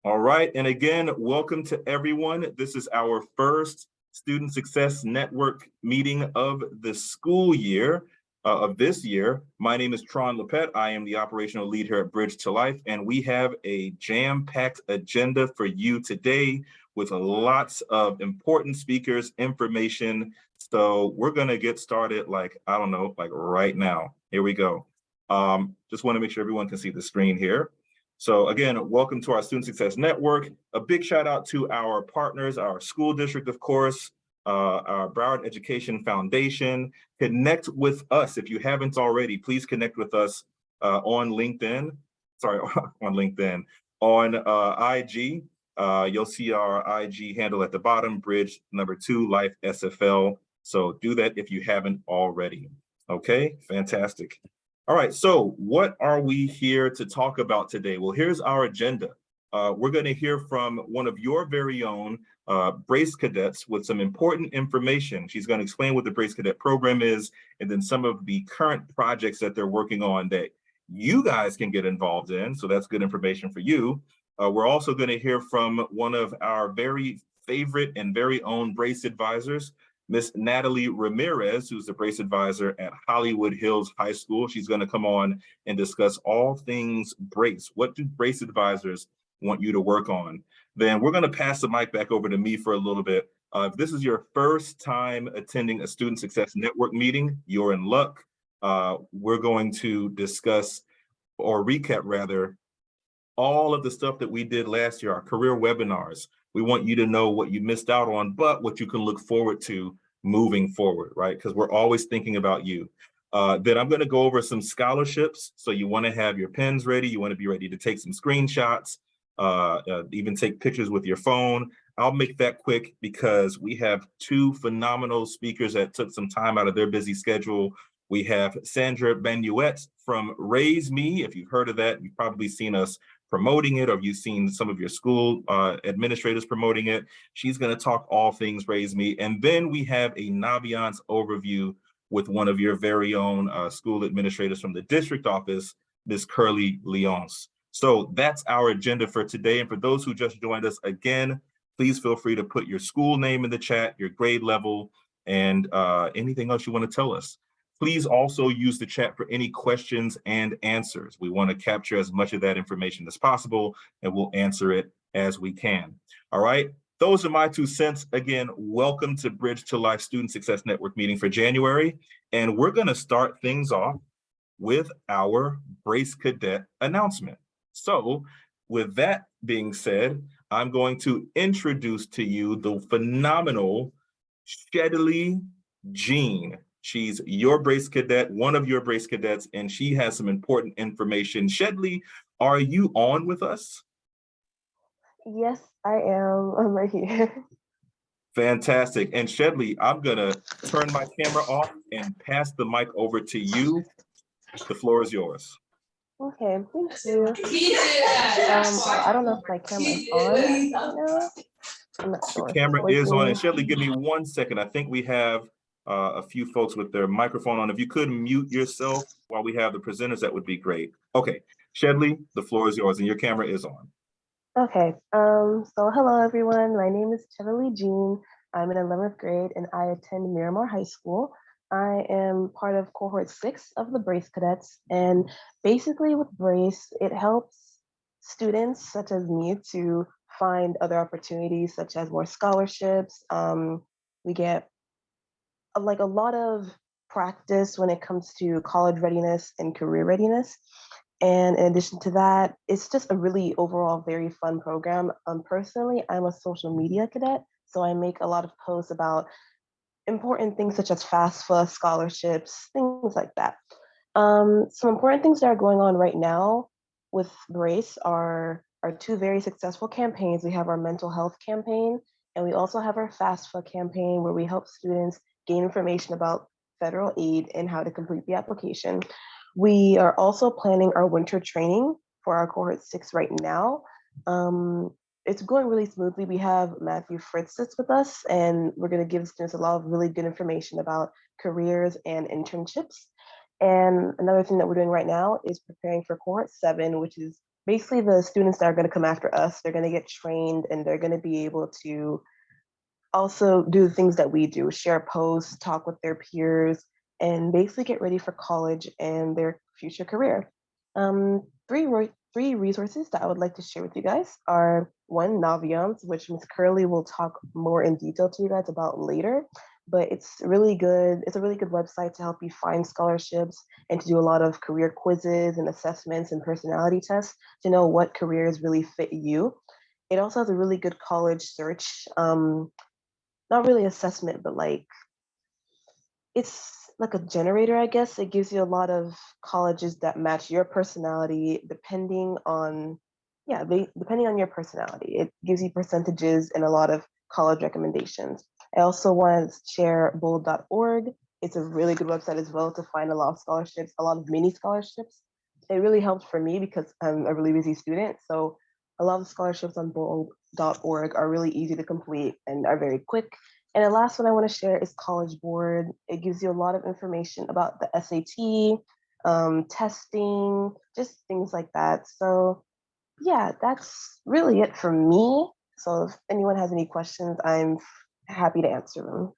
All right, and again, welcome to everyone. This is our first Student Success Network meeting of the school year, of this year. My name is Tron Lepet. I am the operational lead here at Bridge to Life, and we have a jam-packed agenda for you today with lots of important speakers, information. So we're gonna get started like right now. Here we go. Just wanna make sure everyone can see the screen here. So again, welcome to our Student Success Network. A big shout out to our partners, our school district, of course, our Broward Education Foundation. Connect with us. If you haven't already, please connect with us on LinkedIn. Sorry, on LinkedIn. On IG, you'll see our IG handle at the bottom, Bridge #2, Life SFL. So do that if you haven't already. Okay, fantastic. All right, so what are we here to talk about today? Well, here's our agenda. We're going to hear from one of your very own Brace Cadets with some important information. She's going to explain what the Brace Cadet program is, and then some of the current projects that they're working on that you guys can get involved in. So that's good information for you. We're also going to hear from one of our very favorite and very own Brace advisors, Miss Natalie Ramirez, who's the Brace advisor at Hollywood Hills High School. She's going to come on and discuss all things Brace. What do Brace advisors want you to work on? Then we're going to pass the mic back over to me for a little bit. If this is your first time attending a Student Success Network meeting, you're in luck. We're going to discuss, or recap rather, all of the stuff that we did last year, our career webinars. We want you to know what you missed out on, but what you can look forward to moving forward, right? Because we're always thinking about you. Then I'm going to go over some scholarships. So you want to have your pens ready. You want to be ready to take some screenshots, even take pictures with your phone. I'll make that quick because we have two phenomenal speakers that took some time out of their busy schedule. We have Sandra Benuet from Raise Me. If you've heard of that, you've probably seen us promoting it, or you've seen some of your school administrators promoting it. She's going to talk all things Raise Me. And then we have a Naviance overview with one of your very own school administrators from the district office, Ms. Curly Leonce. So that's our agenda for today. And for those who just joined us again, please feel free to put your school name in the chat, your grade level, and anything else you want to tell us. Please also use the chat for any questions and answers. We want to capture as much of that information as possible, and we'll answer it as we can. All right, those are my 2 cents. Again, welcome to Bridge to Life Student Success Network meeting for January. And we're going to start things off with our Brace Cadet announcement. So with that being said, I'm going to introduce to you the phenomenal Shedley Jean. She's your Brace Cadet, one of your Brace Cadets, and she has some important information. Shedley, are you on with us? Yes, I am. I'm right here. Fantastic. And Shedley, I'm gonna turn my camera off and pass the mic over to you. The floor is yours. Okay, thank you. I don't know if my camera is on right now. I'm not sure. The camera is on. And Shedley, give me 1 second. I think we have a few folks with their microphone on. If you could mute yourself while we have the presenters, that would be great. Okay, Shedley, the floor is yours and your camera is on. Okay, so hello everyone. My name is Shedley Jean. I'm in 11th grade and I attend Miramar High School. I am part of cohort 6 of the Brace Cadets, and basically with Brace, it helps students such as me to find other opportunities such as more scholarships. We get a lot of practice when it comes to college readiness and career readiness. And in addition to that, it's just a really overall very fun program. Personally, I'm a social media cadet, so I make a lot of posts about important things such as FAFSA, scholarships, things like that. Some important things that are going on right now with Brace are 2 very successful campaigns. We have our mental health campaign, and we also have our FAFSA campaign where we help students gain information about federal aid and how to complete the application. We are also planning our winter training for our cohort 6 right now. It's going really smoothly. We have Matthew Fritz sits with us, and we're going to give students a lot of really good information about careers and internships. And another thing that we're doing right now is preparing for cohort 7, which is basically the students that are going to come after us, they're going to get trained and they're going to be able to also do the things that we do, share posts, talk with their peers, and basically get ready for college and their future career. Three resources that I would like to share with you guys are one, Naviance, which Ms. Curley will talk more in detail to you guys about later. But it's really good. It's a really good website to help you find scholarships and to do a lot of career quizzes and assessments and personality tests to know what careers really fit you. It also has a really good college search, not really assessment, but like it's like a generator, I guess. It gives you a lot of colleges that match your personality depending on, yeah, depending on your personality. It gives you percentages and a lot of college recommendations. I also want to share bold.org. It's a really good website as well to find a lot of scholarships, a lot of mini scholarships. It really helped for me because I'm a really busy student. So a lot of scholarships on bold.org are really easy to complete and are very quick. And the last one I want to share is College Board. It gives you a lot of information about the SAT, testing, just things like that. So yeah, that's really it for me. So if anyone has any questions, I'm happy to answer them.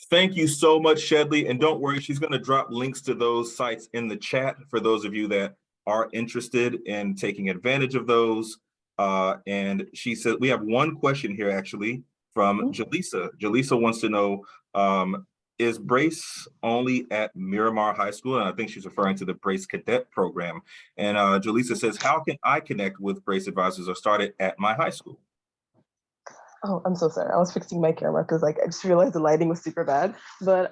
Thank you so much, Shedley. And don't worry, she's going to drop links to those sites in the chat for those of you that are interested in taking advantage of those. And she said, we have one question here actually from Jaleesa. Jaleesa wants to know, is Brace only at Miramar High School? And I think she's referring to the Brace Cadet Program. And Jaleesa says, how can I connect with Brace advisors or start it at my high school? Oh, I'm so sorry. I was fixing my camera because like I just realized the lighting was super bad. But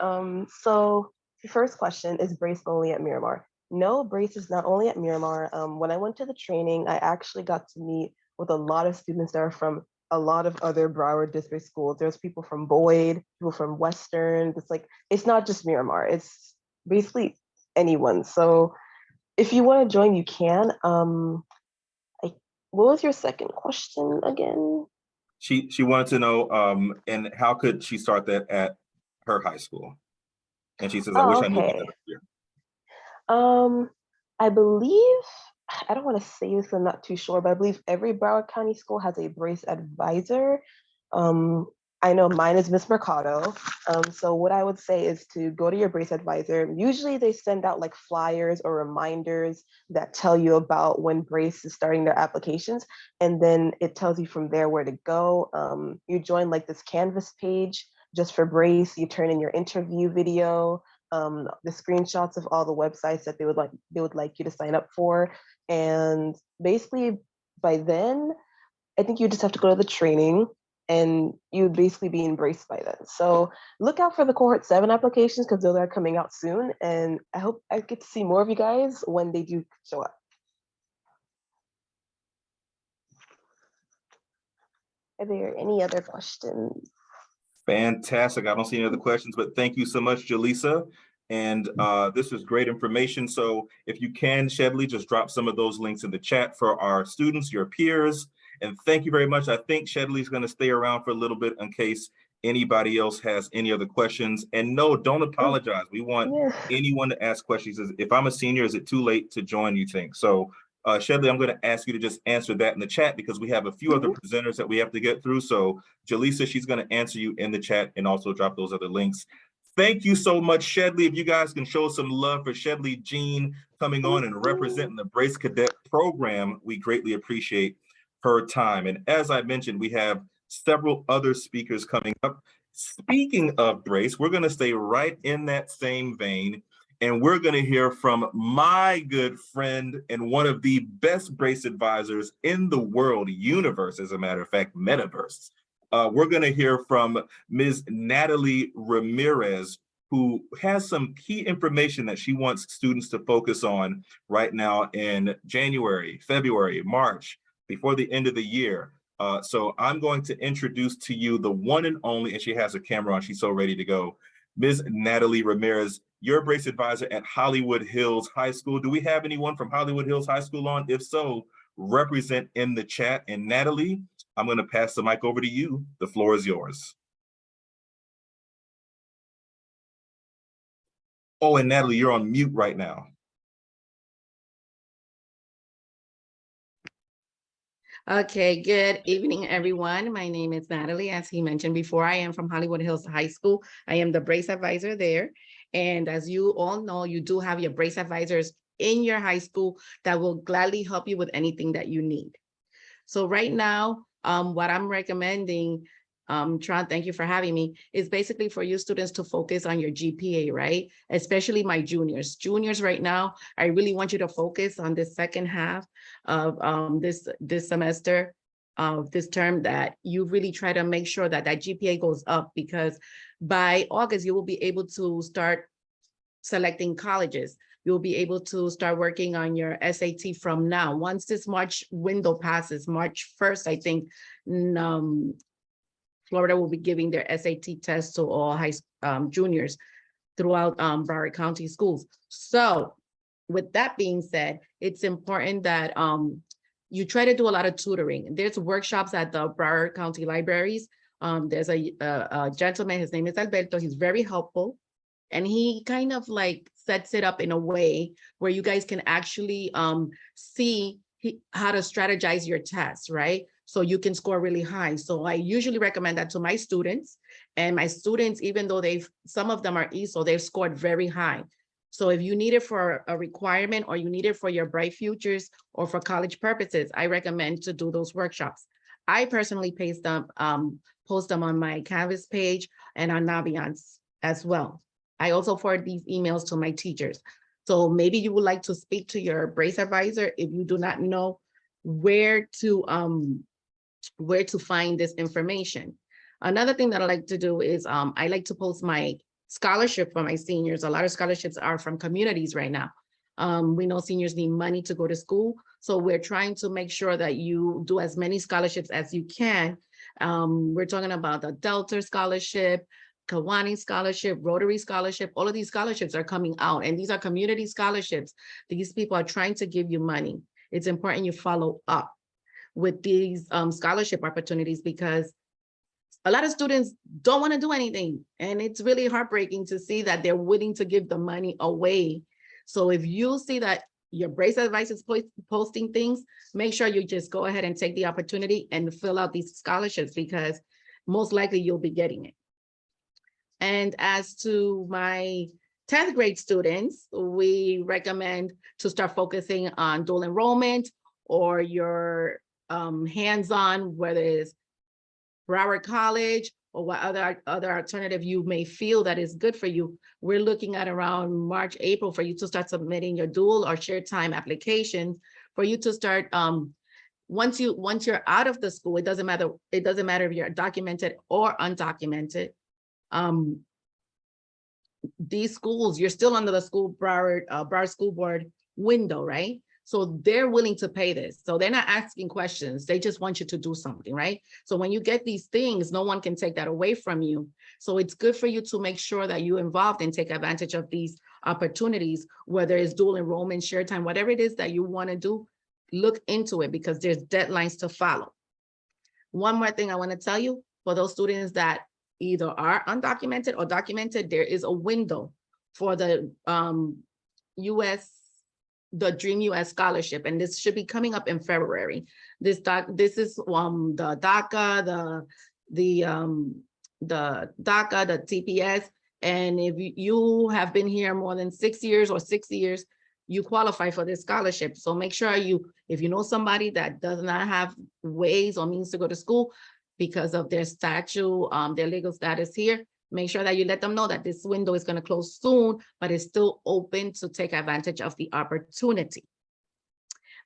so the first question is Brace only at Miramar? No, Brace is not only at Miramar. When I went to the training, I actually got to meet with a lot of students that are from a lot of other Broward district schools. There's people from Boyd, people from Western. It's like it's not just Miramar. It's basically anyone. So if you want to join, you can. I, what was your second question again? She wanted to know, and how could she start that at her high school? And she says, I wish Oh, I knew about okay. that earlier. Um, I believe, I don't want to say this, I'm not too sure, but I believe every Broward County school has a brace advisor. Um, I know mine is Miss Mercado. So what I would say is to go to your brace advisor. Usually they send out like flyers or reminders that tell you about when Brace is starting their applications. And then it tells you from there where to go. You join like this Canvas page just for Brace. You turn in your interview video, the screenshots of all the websites that they would like you to sign up for, and basically by then I think you just have to go to the training and you would basically be embraced by then. So look out for the cohort 7 applications because those are coming out soon, and I hope I get to see more of you guys when they do show up. Are there any other questions? Fantastic. I don't see any other questions, but thank you so much, Jaleesa. And this was great information. So if you can, Shedley, just drop some of those links in the chat for our students, your peers. And thank you very much. I think Shedley's going to stay around for a little bit in case anybody else has any other questions. And no, don't Oh, apologize. We want yeah. anyone to ask questions. If I'm a senior, is it too late to join, you think? So Shedley, I'm going to ask you to just answer that in the chat because we have a few other Mhm. presenters that we have to get through. So Jaleesa, she's going to answer you in the chat and also drop those other links. Thank you so much, Shedley. If you guys can show some love for Shedley Jean coming on Thank and you. representing the Brace Cadet program, we greatly appreciate her time. And as I mentioned, we have several other speakers coming up. Speaking of Brace, we're going to stay right in that same vein. And we're going to hear from my good friend and one of the best Brace advisors in the world, universe, as a matter of fact, metaverse. We're going to hear from Ms. Natalie Ramirez, who has some key information that she wants students to focus on right now in January, February, March, before the end of the year. So I'm going to introduce to you the one and only, and she has her camera on, she's so ready to go, Ms. Natalie Ramirez, your Brace advisor at Hollywood Hills High School. Do we have anyone from Hollywood Hills High School on? If so, represent in the chat. And Natalie, I'm going to pass the mic over to you. The floor is yours. Oh, and Natalie, you're on mute right now. Okay, good evening, everyone. My name is Natalie. As he mentioned before, I am from Hollywood Hills High School. I am the brace advisor there. And as you all know, you do have your brace advisors in your high school that will gladly help you with anything that you need. So right now, what I'm recommending, Tron, thank you for having me, is basically for you students to focus on your GPA, right? Especially my juniors. Juniors right now, I really want you to focus on the second half of this semester, of this term, that you really try to make sure that that GPA goes up, because by August, you will be able to start selecting colleges. You'll be able to start working on your SAT from now. Once this March window passes, March 1st, I think, Florida will be giving their SAT test to all juniors throughout Broward County schools. So with that being said, it's important that you try to do a lot of tutoring. There's workshops at the Broward County libraries. There's a gentleman, his name is Alberto. He's very helpful. And he kind of like sets it up in a way where you guys can actually see how to strategize your tests, right? So you can score really high. So I usually recommend that to my students. And my students, even though some of them are ESOL, they've scored very high. So if you need it for a requirement, or you need it for your bright futures or for college purposes, I recommend to do those workshops. I personally post them on my Canvas page and on Naviance as well. I also forward these emails to my teachers. So maybe you would like to speak to your brace advisor if you do not know where to find this information. Another thing that I like to do is I like to post my scholarship for my seniors. A lot of scholarships are from communities right now. We know seniors need money to go to school. So we're trying to make sure that you do as many scholarships as you can. We're talking about the Delta Scholarship, Kiwanis Scholarship, Rotary Scholarship. All of these scholarships are coming out, and these are community scholarships. These people are trying to give you money. It's important you follow up with these scholarship opportunities, because a lot of students don't want to do anything. And it's really heartbreaking to see that they're willing to give the money away. So if you see that your brace advice is posting things, make sure you just go ahead and take the opportunity and fill out these scholarships, because most likely you'll be getting it. And as to my 10th grade students, we recommend to start focusing on dual enrollment or your hands-on, whether it's Broward College or what other alternative you may feel that is good for you. We're looking at around March, April for you to start submitting your dual or shared time applications for you to start. Once you're out of the school, it doesn't matter if you're documented or undocumented. These schools, you're still under the Broward School Board window, right? So they're willing to pay this. So they're not asking questions. They just want you to do something, right? So when you get these things, no one can take that away from you. So it's good for you to make sure that you're involved and take advantage of these opportunities, whether it's dual enrollment, shared time, whatever it is that you want to do, look into it, because there's deadlines to follow. One more thing I want to tell you, for those students that either are undocumented or documented, there is a window for the Dream US Scholarship, and this should be coming up in February. This is the DACA, the DACA, the TPS, and if you have been here more than 6 years or 6 years, you qualify for this scholarship. So make sure if you know somebody that does not have ways or means to go to school because of their statute, their legal status here, make sure that you let them know that this window is going to close soon, but it's still open to take advantage of the opportunity.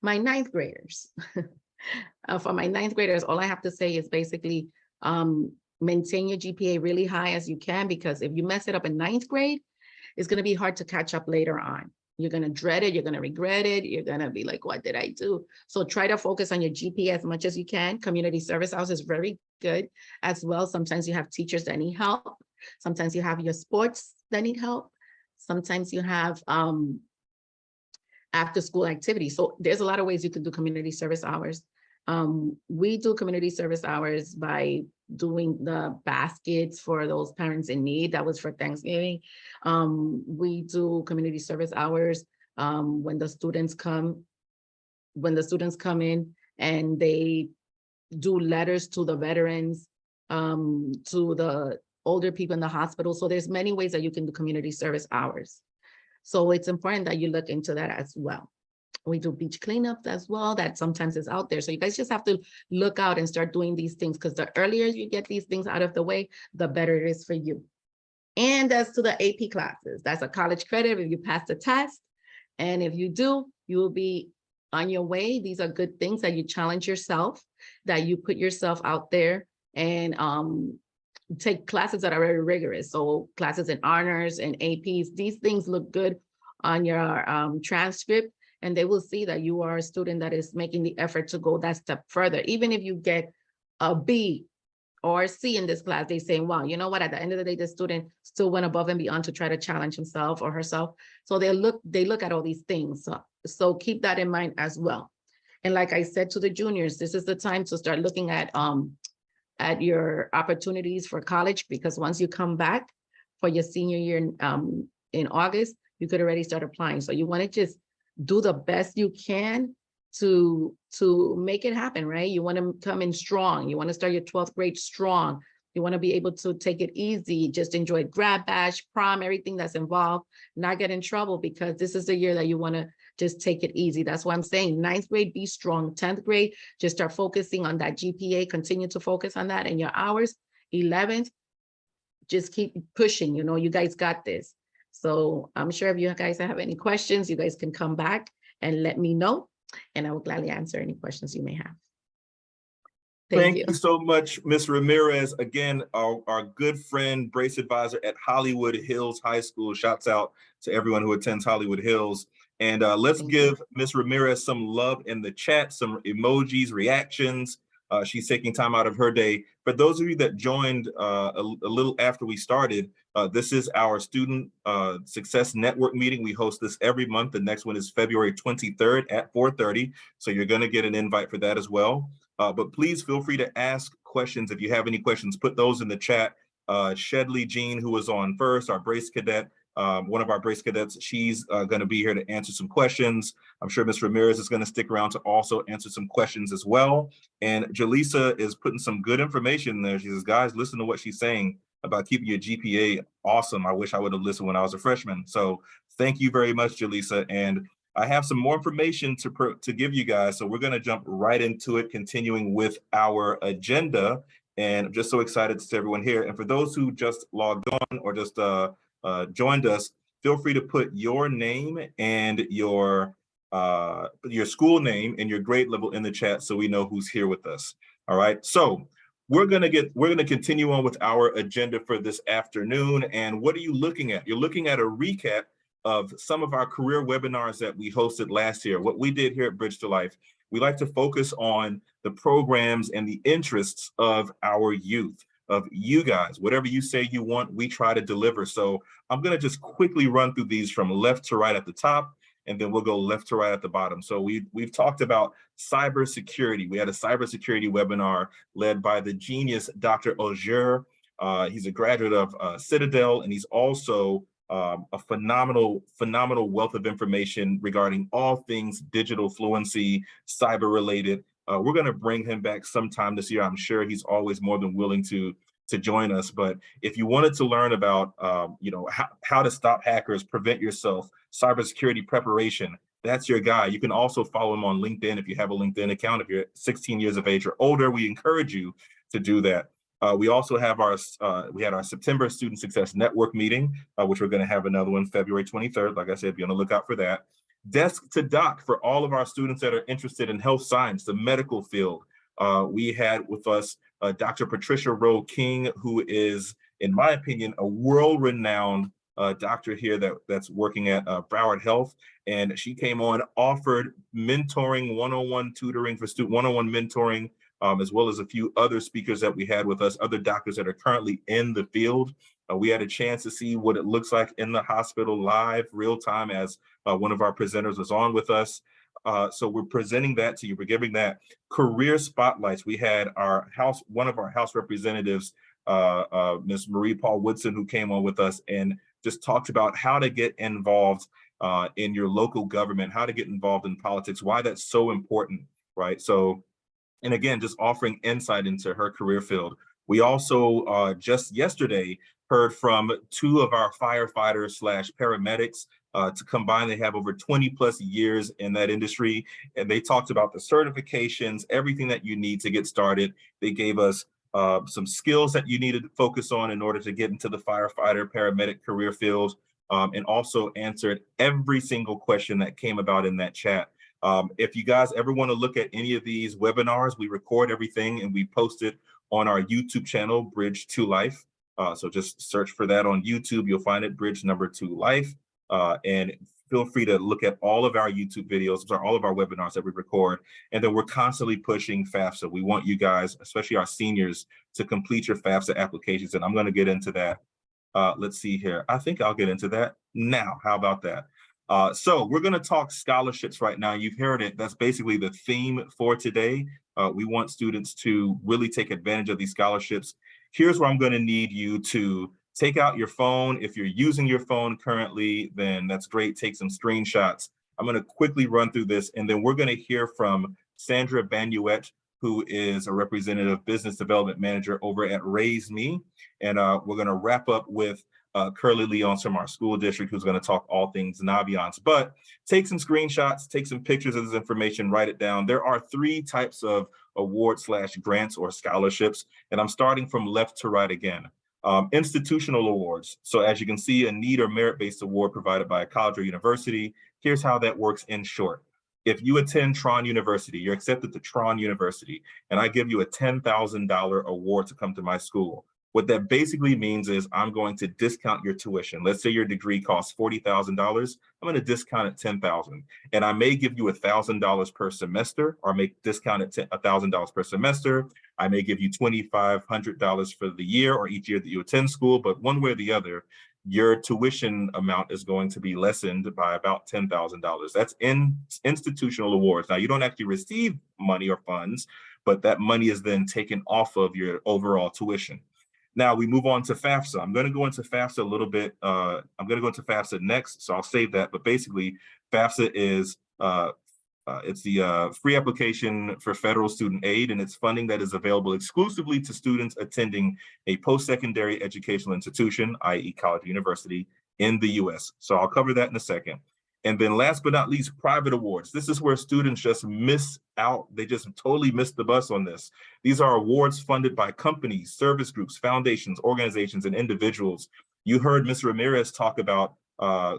My 9th graders, for my 9th graders, all I have to say is basically maintain your GPA really high as you can, because if you mess it up in 9th grade, it's going to be hard to catch up later on. You're going to dread it. You're going to regret it. You're going to be like, what did I do? So try to focus on your GPA as much as you can. Community service hours is very good as well. Sometimes you have teachers that need help. Sometimes you have your sports that need help. Sometimes you have after school activities. So there's a lot of ways you can do community service hours. We do community service hours by doing the baskets for those parents in need. That was for Thanksgiving. We do community service hours when the students come in and they do letters to the veterans, to the older people in the hospital. So there's many ways that you can do community service hours. So it's important that you look into that as well. We do beach cleanups as well, that sometimes is out there. So you guys just have to look out and start doing these things, because the earlier you get these things out of the way, the better it is for you. And as to the AP classes, that's a college credit if you pass the test. And if you do, you will be on your way. These are good things that you challenge yourself, that you put yourself out there and take classes that are very rigorous. So classes in honors and APs, these things look good on your transcript, and they will see that you are a student that is making the effort to go that step further. Even if you get a B or a C in this class, they say, wow, you know what, at the end of the day, the student still went above and beyond to try to challenge himself or herself. So they look at all these things. So keep that in mind as well. And like I said to the juniors, this is the time to start looking at your opportunities for college, because once you come back for your senior year in August, you could already start applying. So you want to just do the best you can to make it happen, right? You want to come in strong. You want to start your 12th grade strong. You want to be able to take it easy, just enjoy grad bash, prom, everything that's involved, not get in trouble, because this is the year that you want to just take it easy. That's why I'm saying 9th grade, be strong. 10th grade, just start focusing on that GPA, continue to focus on that and your hours. 11th, just keep pushing, you guys got this. So I'm sure if you guys have any questions, you guys can come back and let me know, and I will gladly answer any questions you may have. Thank you so much, Ms. Ramirez. Again, our good friend, Brace Advisor at Hollywood Hills High School. Shouts out to everyone who attends Hollywood Hills. And let's give Ms. Ramirez some love in the chat, some emojis, reactions. She's taking time out of her day. For those of you that joined a little after we started, this is our Student Success Network meeting. We host this every month. The next one is February 23rd at 4:30. So you're going to get an invite for that as well. But please feel free to ask questions. If you have any questions, put those in the chat. Shedley Jean, who was on first, our Brace Cadet, one of our Brace Cadets, she's going to be here to answer some questions. I'm sure Ms. Ramirez is going to stick around to also answer some questions as well. And Jaleesa is putting some good information in there. She says, guys, listen to what she's saying about keeping your GPA awesome. I wish I would have listened when I was a freshman. So thank you very much, Jaleesa. And I have some more information to give you guys. So we're going to jump right into it, continuing with our agenda. And I'm just so excited to see everyone here. And for those who just logged on or just joined us, feel free to put your name and your school name and your grade level in the chat so we know who's here with us. All right. So we're going to continue on with our agenda for this afternoon. And what are you looking at? You're looking at a recap of some of our career webinars that we hosted last year. What we did here at Bridge to Life, we like to focus on the programs and the interests of our youth, of you guys. Whatever you say you want, we try to deliver. So I'm going to just quickly run through these from left to right at the top, and then we'll go left to right at the bottom. So we've talked about cybersecurity. We had a cybersecurity webinar led by the genius Dr. Auger. He's a graduate of Citadel, and he's also a phenomenal wealth of information regarding all things digital fluency, cyber related. We're going to bring him back sometime this year. I'm sure he's always more than willing to join us. But if you wanted to learn about, how to stop hackers, prevent yourself, cybersecurity preparation, that's your guy. You can also follow him on LinkedIn if you have a LinkedIn account. If you're 16 years of age or older, we encourage you to do that. We also have we had our September Student Success Network meeting, which we're going to have another one February 23rd. Like I said, be on the lookout for that. Desk to Doc for all of our students that are interested in health science, the medical field. We had with us Dr. Patricia Rowe King, who is, in my opinion, a world-renowned doctor here that's working at Broward Health. And she came on, offered mentoring, one-on-one tutoring for one-on-one mentoring, as well as a few other speakers that we had with us, other doctors that are currently in the field. We had a chance to see what it looks like in the hospital live, real time, as one of our presenters was on with us. So we're presenting that to you. We're giving that career spotlights. We had one of our House representatives, Ms. Marie Paul Woodson, who came on with us and just talked about how to get involved in your local government, how to get involved in politics, why that's so important, right? So And again, just offering insight into her career field. We also just yesterday heard from 2 of our firefighters slash paramedics. To combine, they have over 20 plus years in that industry. And they talked about the certifications, everything that you need to get started. They gave us some skills that you needed to focus on in order to get into the firefighter paramedic career field, and also answered every single question that came about in that chat. If you guys ever want to look at any of these webinars, we record everything and we post it on our YouTube channel, Bridge to Life. So just search for that on YouTube. You'll find it, Bridge number 2 Life. And feel free to look at all of our YouTube videos, all of our webinars that we record. And then we're constantly pushing FAFSA. We want you guys, especially our seniors, to complete your FAFSA applications. And I'm going to get into that. Let's see here. I think I'll get into that now. How about that? So we're going to talk scholarships right now. You've heard it. That's basically the theme for today. We want students to really take advantage of these scholarships. Here's where I'm going to need you to take out your phone. If you're using your phone currently, then that's great. Take some screenshots. I'm going to quickly run through this, and then we're going to hear from Sandra Banuet, who is a representative business development manager over at Raise Me. And we're going to wrap up with Curly Leons from our school district, who's going to talk all things Naviance. But take some screenshots, take some pictures of this information, write it down. There are 3 types of awards slash grants or scholarships, and I'm starting from left to right again. Institutional awards. So as you can see, a need or merit-based award provided by a college or university. Here's how that works in short. If you attend Tron University, you're accepted to Tron University, and I give you a $10,000 award to come to my school. What that basically means is I'm going to discount your tuition. Let's say your degree costs $40,000. I'm going to discount it $10,000, and I may give you $1,000 per semester, or make discount it $1,000 per semester. I may give you $2,500 for the year or each year that you attend school, but one way or the other, your tuition amount is going to be lessened by about $10,000. That's in institutional awards. Now, you don't actually receive money or funds, but that money is then taken off of your overall tuition. Now we move on to FAFSA. I'm going to go into FAFSA a little bit. I'm going to go into FAFSA next, so I'll save that. But basically, FAFSA is it's the free application for federal student aid, and it's funding that is available exclusively to students attending a post-secondary educational institution, i.e. college or university, in the U.S. So I'll cover that in a second. And then last but not least, private awards. This is where students just miss out. They just totally missed the bus on this. These are awards funded by companies, service groups, foundations, organizations, and individuals. You heard Ms. Ramirez talk about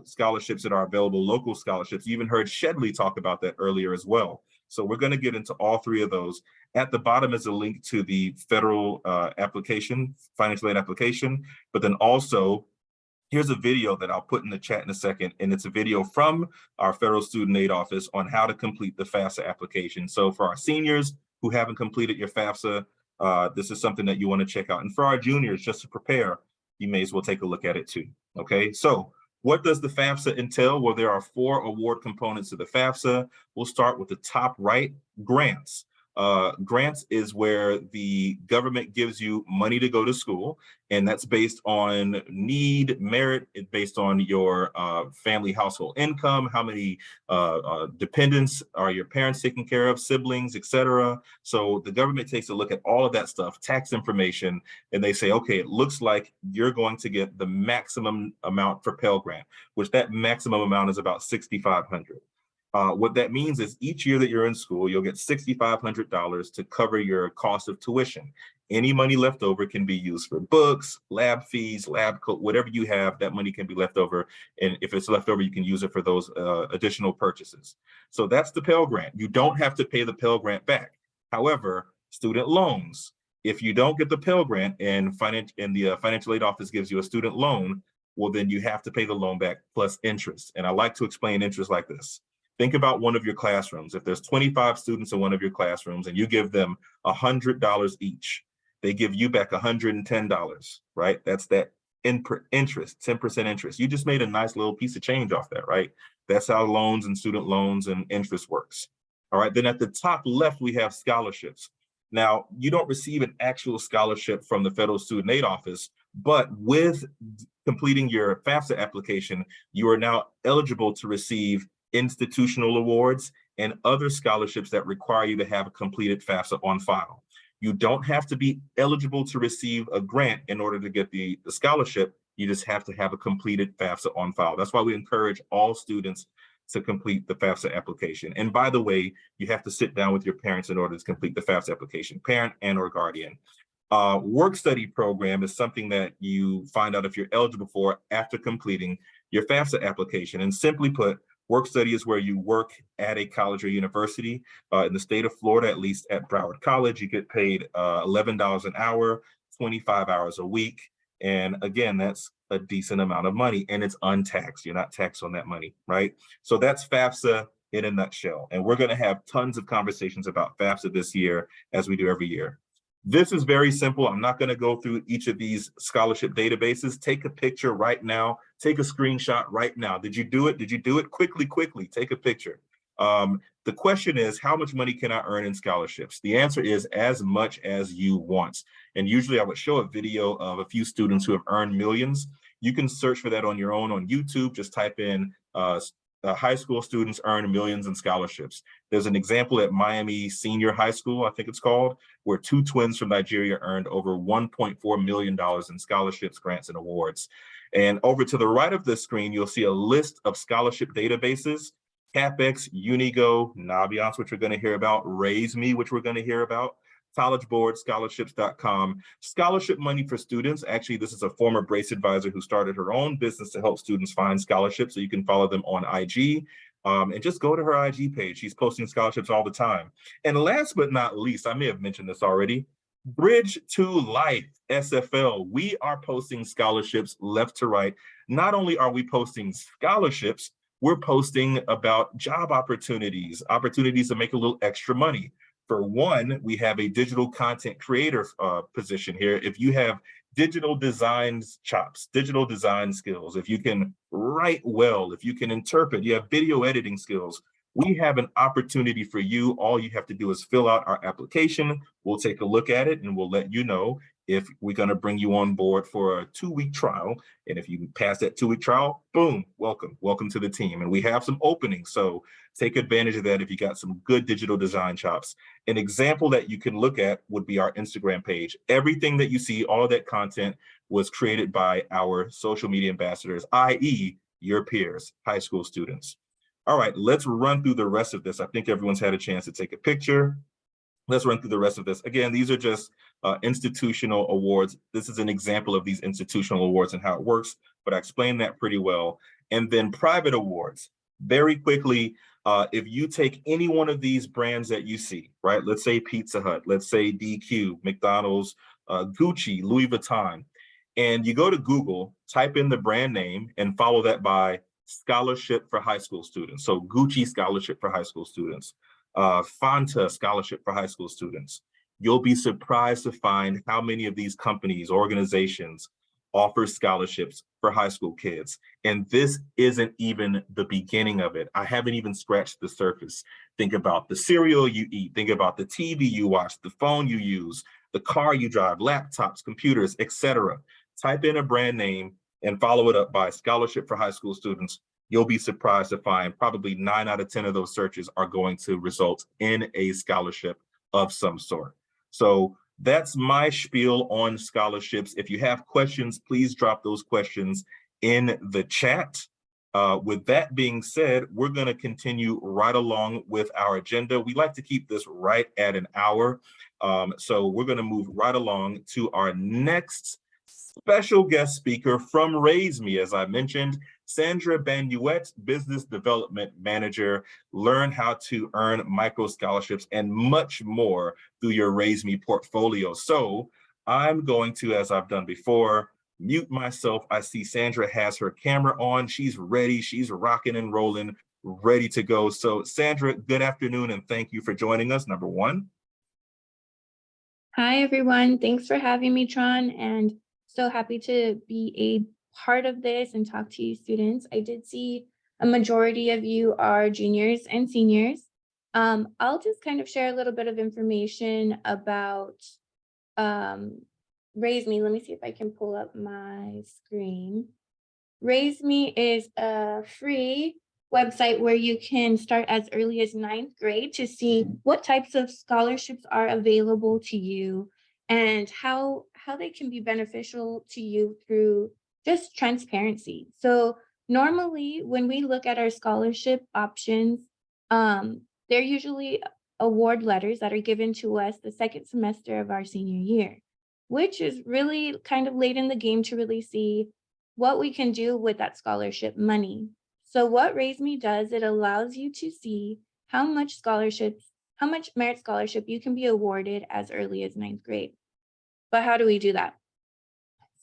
scholarships that are available, local scholarships. You even heard Shedley talk about that earlier as well. So we're going to get into all 3 of those. At the bottom is a link to the federal application, financial aid application, but then also here's a video that I'll put in the chat in a second, and it's a video from our Federal Student Aid Office on how to complete the FAFSA application. So for our seniors who haven't completed your FAFSA, this is something that you want to check out. And for our juniors, just to prepare, you may as well take a look at it too. Okay, so what does the FAFSA entail? Well, there are 4 award components to the FAFSA. We'll start with the top right, grants. Grants is where the government gives you money to go to school, and that's based on need, merit. It's based on your family household income, how many dependents are your parents taking care of, siblings, etc. So the government takes a look at all of that stuff, tax information, and they say, okay, it looks like you're going to get the maximum amount for Pell Grant, which that maximum amount is about $6,500. What that means is each year that you're in school, you'll get $6,500 to cover your cost of tuition. Any money left over can be used for books, lab fees, lab coat, whatever you have, that money can be left over. And if it's left over, you can use it for those additional purchases. So that's the Pell Grant. You don't have to pay the Pell Grant back. However, student loans, if you don't get the Pell Grant and the financial aid office gives you a student loan, well, then you have to pay the loan back plus interest. And I like to explain interest like this. Think about one of your classrooms. If there's 25 students in one of your classrooms and you give them $100 each, they give you back $110, right? That's that interest, 10% interest. You just made a nice little piece of change off that, right? That's how loans and student loans and interest works. All right, then at the top left, we have scholarships. Now, you don't receive an actual scholarship from the Federal Student Aid Office, but with completing your FAFSA application, you are now eligible to receive institutional awards and other scholarships that require you to have a completed FAFSA on file. You don't have to be eligible to receive a grant in order to get the scholarship. You just have to have a completed FAFSA on file. That's why we encourage all students to complete the FAFSA application. And by the way, you have to sit down with your parents in order to complete the FAFSA application, parent and or guardian. Work study program is something that you find out if you're eligible for after completing your FAFSA application. And simply put, work study is where you work at a college or university. In the state of Florida, at least at Broward College, you get paid $11 an hour, 25 hours a week. And again, that's a decent amount of money and it's untaxed. You're not taxed on that money, right? So that's FAFSA in a nutshell. And we're going to have tons of conversations about FAFSA this year, as we do every year. This is very simple. I'm not going to go through each of these scholarship databases. Take a picture right now. Take a screenshot right now. Did you do it? Did you do it? Quickly, quickly, take a picture. The question is, how much money can I earn in scholarships? The answer is as much as you want. And usually I would show a video of a few students who have earned millions. You can search for that on your own on YouTube. Just type in high school students earn millions in scholarships. There's an example at Miami Senior High School, I think it's called, where two twins from Nigeria earned over $1.4 million in scholarships, grants, and awards. And over to the right of the screen, you'll see a list of scholarship databases: CapEx, Unigo, Naviance, which we're going to hear about, Raise Me, which we're going to hear about, College Board, scholarships.com, Scholarship Money for Students. Actually, this is a former Brace advisor who started her own business to help students find scholarships. So you can follow them on IG and just go to her IG page. She's posting scholarships all the time. And last but not least, I may have mentioned this already, Bridge to Life, SFL. We are posting scholarships left to right. Not only are we posting scholarships, we're posting about job opportunities, opportunities to make a little extra money. For one, we have a digital content creator position here. If you have digital design chops, digital design skills, if you can write well, if you can interpret, you have video editing skills, we have an opportunity for you. All you have to do is fill out our application. We'll take a look at it and we'll let you know if we're going to bring you on board for a 2-week trial. And if you pass that 2-week trial, boom, welcome to the team. And we have some openings, so take advantage of that if you got some good digital design chops. An example that you can look at would be our Instagram page. Everything that you see, all of that content was created by our social media ambassadors, i.e. your peers, high school students. All right, let's run through the rest of this. I think everyone's had a chance to take a picture. Let's run through the rest of this. Again, these are just institutional awards. This is an example of these institutional awards and how it works, but I explained that pretty well. And then private awards. Very quickly, if you take any one of these brands that you see, right? Let's say Pizza Hut, let's say DQ, McDonald's, Gucci, Louis Vuitton, and you go to Google, type in the brand name and follow that by scholarship for high school students. So Gucci scholarship for high school students, Fanta scholarship for high school students. You'll be surprised to find how many of these companies, organizations offer scholarships for high school kids. And this isn't even the beginning of it. I haven't even scratched the surface. Think about the cereal you eat, think about the TV you watch, the phone you use, the car you drive, laptops, computers, etc. Type in a brand name and follow it up by scholarship for high school students. You'll be surprised to find probably 9 out of 10 of those searches are going to result in a scholarship of some sort. So that's my spiel on scholarships. If you have questions, please drop those questions in the chat. With that being said, we're going to continue right along with our agenda. We like to keep this right at an hour. So we're going to move right along to our next special guest speaker from Raise Me. As I mentioned, Sandra Banuet, Business Development Manager. Learn how to earn micro scholarships and much more through your Raise Me portfolio. So I'm going to, as I've done before, mute myself. I see Sandra has her camera on. She's ready. She's rocking and rolling, ready to go. So Sandra, good afternoon, and thank you for joining us, number one. Hi, everyone. Thanks for having me, Tron, and so happy to be a part of this and talk to you students. I did see a majority of you are juniors and seniors. I'll just kind of share a little bit of information about Raise Me. Let me see if I can pull up my screen. Raise Me is a free website where you can start as early as 9th grade to see what types of scholarships are available to you and how they can be beneficial to you through just transparency. So normally when we look at our scholarship options, they're usually award letters that are given to us the second semester of our senior year, which is really kind of late in the game to really see what we can do with that scholarship money. So what Raise Me does, it allows you to see how much merit scholarship you can be awarded as early as 9th grade. But how do we do that?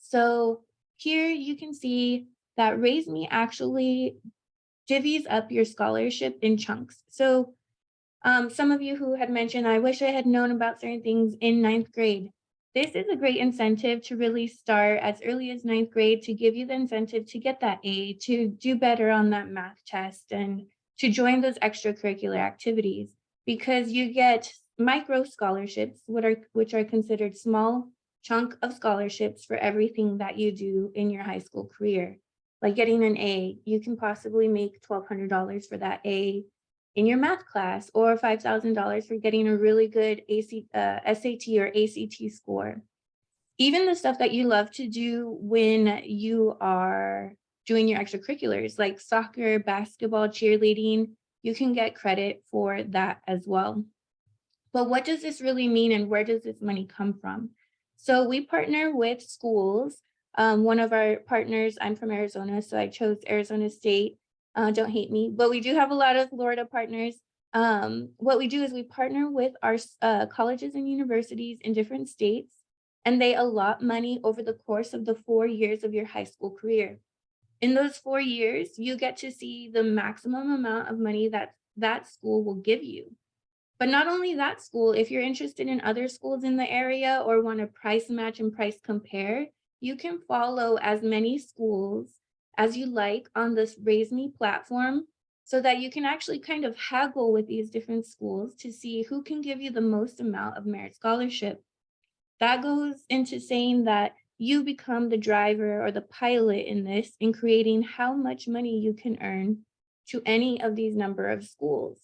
So here you can see that Raise Me actually divvies up your scholarship in chunks. So some of you who had mentioned, I wish I had known about certain things in 9th grade. This is a great incentive to really start as early as 9th grade to give you the incentive to get that A, to do better on that math test, and to join those extracurricular activities, because you get micro scholarships, which are considered small chunk of scholarships for everything that you do in your high school career. Like getting an A, you can possibly make $1,200 for that A in your math class, or $5,000 for getting a really good SAT or ACT score. Even the stuff that you love to do when you are doing your extracurriculars, like soccer, basketball, cheerleading, you can get credit for that as well. But what does this really mean, and where does this money come from? So we partner with schools. One of our partners, I'm from Arizona, so I chose Arizona State. Don't hate me, but we do have a lot of Florida partners. What we do is we partner with our colleges and universities in different states, and they allot money over the course of the 4 years of your high school career. In those 4 years, you get to see the maximum amount of money that that school will give you. But not only that school, if you're interested in other schools in the area or want to price match and price compare, you can follow as many schools as you like on this Raise Me platform, so that you can actually kind of haggle with these different schools to see who can give you the most amount of merit scholarship. That goes into saying that you become the driver or the pilot in this, in creating how much money you can earn to any of these number of schools.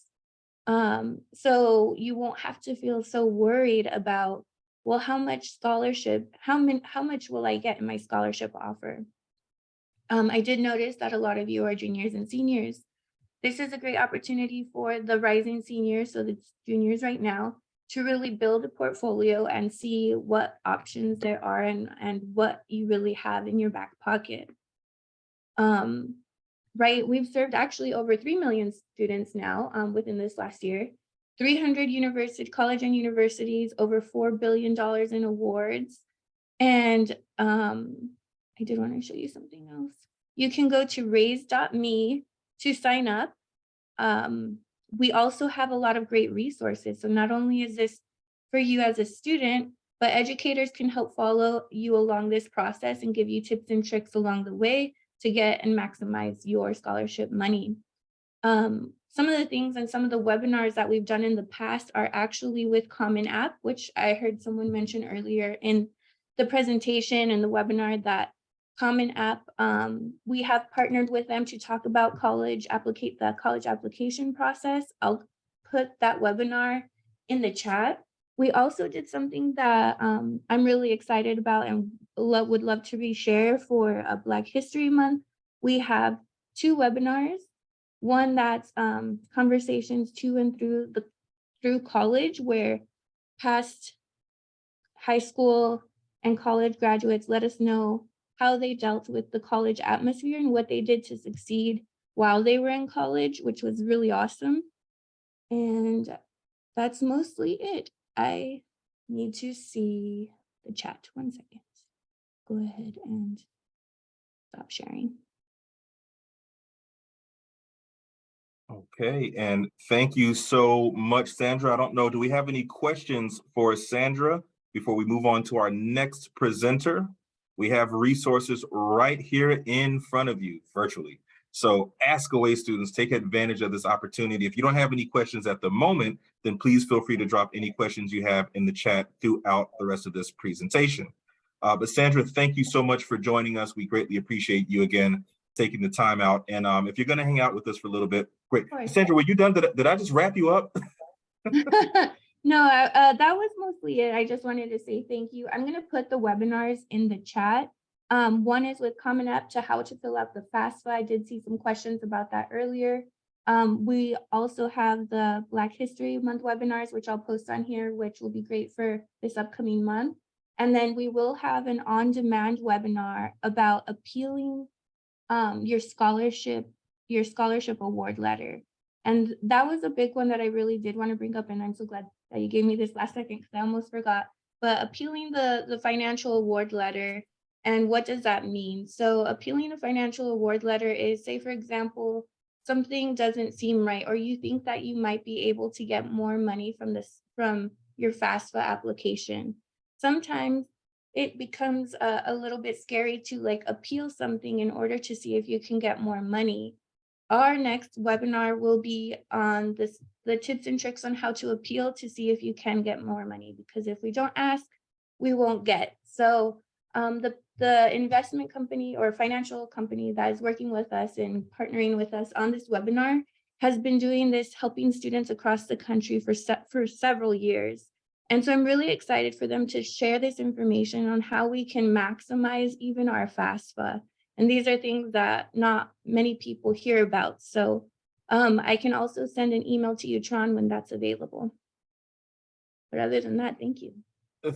So you won't have to feel so worried about, well, how much scholarship, how much will I get in my scholarship offer? I did notice that a lot of you are juniors and seniors. This is a great opportunity for the rising seniors, so the juniors right now, to really build a portfolio and see what options there are and what you really have in your back pocket. Right, we've served actually over 3 million students now within this last year, 300 college and universities, over $4 billion in awards. And I did want to show you something else. You can go to raise.me to sign up. We also have a lot of great resources. So not only is this for you as a student, but educators can help follow you along this process and give you tips and tricks along the way to get and maximize your scholarship money. Some of the things and some of the webinars that we've done in the past are actually with Common App, which I heard someone mention earlier in the presentation and the webinar, that Common App, we have partnered with them to talk about the college application process. I'll put that webinar in the chat. We also did something that I'm really excited about and would love to reshare for Black History Month. We have 2 webinars. One that's conversations to and through college, where past high school and college graduates let us know how they dealt with the college atmosphere and what they did to succeed while they were in college, which was really awesome. And that's mostly it. I need to see the chat. 1 second. Go ahead and stop sharing. Okay, and thank you so much, Sandra. I don't know, do we have any questions for Sandra before we move on to our next presenter? We have resources right here in front of you virtually. So ask away, students, take advantage of this opportunity. If you don't have any questions at the moment, then please feel free to drop any questions you have in the chat throughout the rest of this presentation. But Sandra, thank you so much for joining us. We greatly appreciate you again. taking the time out. And if you're going to hang out with us for a little bit, great. Of course. Sandra, were you done? Did I just wrap you up? No, that was mostly it. I just wanted to say thank you. I'm going to put the webinars in the chat. One is with Coming Up to how to fill out the FAFSA. I did see some questions about that earlier. We also have the Black History Month webinars, which I'll post on here, which will be great for this upcoming month. And then we will have an on-demand webinar about appealing your scholarship award letter. And that was a big one that I really did want to bring up. And I'm so glad that you gave me this last second because I almost forgot. But appealing the financial award letter, and what does that mean? So appealing a financial award letter is, say, for example, something doesn't seem right, or you think that you might be able to get more money from your FAFSA application. Sometimes it becomes a little bit scary to like appeal something in order to see if you can get more money. Our next webinar will be on the tips and tricks on how to appeal to see if you can get more money, because if we don't ask, we won't get. So the investment company or financial company that is working with us and partnering with us on this webinar has been doing this, helping students across the country for several years. And so I'm really excited for them to share this information on how we can maximize even our FAFSA. And these are things that not many people hear about. So I can also send an email to you, Tron, when that's available. But other than that, thank you.